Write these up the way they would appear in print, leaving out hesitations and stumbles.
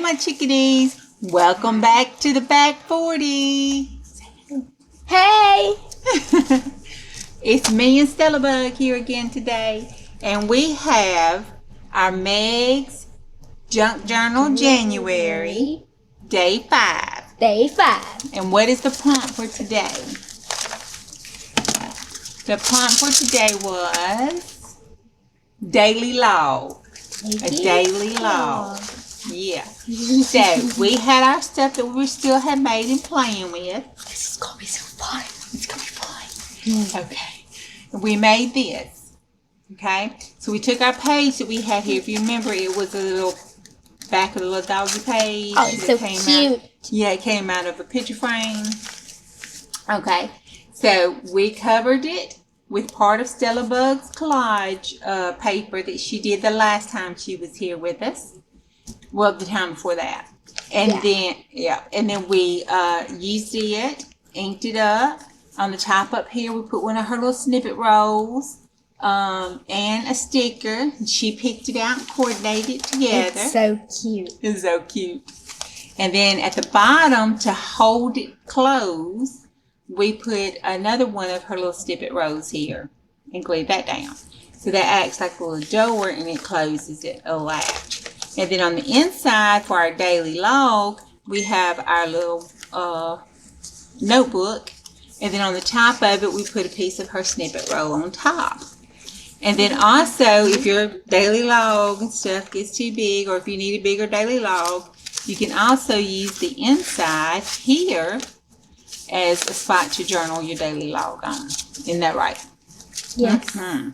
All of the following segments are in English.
my chickadees. Welcome back to the back 40. Hey! It's me and Stellabug here again today. And we have our Meg's Junk Journal January, Day 5. Day 5. And what is the prompt for today? The prompt for today was daily log. A daily log. Yeah. So we had our stuff that we still had made and playing with. This is going to be so fun. It's going to be fun. Okay. We made this. Okay. So we took our page that we had here. If you remember, it was a little back of the little doggy page. Oh, it's so cute. Yeah, it came out of a picture frame. Okay. So we covered it with part of Stellabug's collage paper that she did the last time she was here with us. Well, the time before that. And then we used it, inked it up. On the top up here, we put one of her little snippet rolls and a sticker. She picked it out and coordinated it together. It's so cute. It's so cute. And then at the bottom, to hold it closed, we put another one of her little snippet rolls here and glued that down. So that acts like a little door and it closes it a latch. And then on the inside for our daily log, we have our little notebook. And then on the top of it, we put a piece of her snippet roll on top. And then also, if your daily log and stuff gets too big, or if you need a bigger daily log, you can also use the inside here as a spot to journal your daily log on. Isn't that right? Yes. Mm-hmm.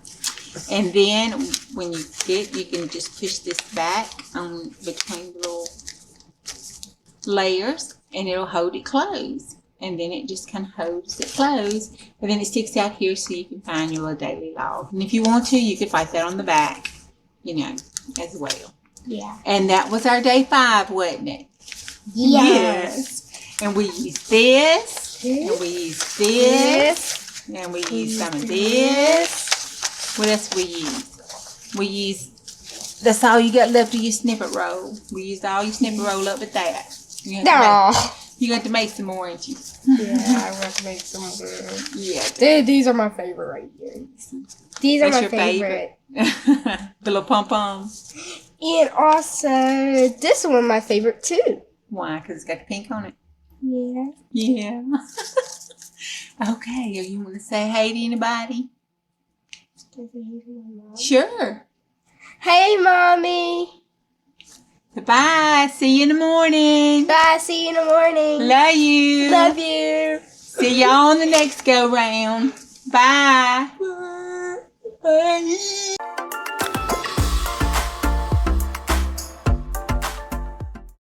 And then when you get, you can just push this back on between the little layers and it'll hold it closed. And then it just kind of holds it closed. And then it sticks out here so you can find your little daily log. And if you want to, you could write that on the back, you know, as well. Yeah. And that was our day 5, wasn't it? Yes. And we used this. And we used this. And we used some of this. What else we used? We used, that's all you got left of your snippet roll. We used all your snippet roll up with that. You got to make some more, ain't you? Yeah, I want to make some more. Yeah. Dude, these are my favorite right here. These are my favorite. The little pom-poms. And also, this one my favorite too. Why? Because it's got the pink on it. Yeah. Yeah. Okay, you want to say hey to anybody? Sure. Hey, Mommy. Bye. See you in the morning. Bye. See you in the morning. Love you. Love you. See y'all on the next go round. Bye. Bye.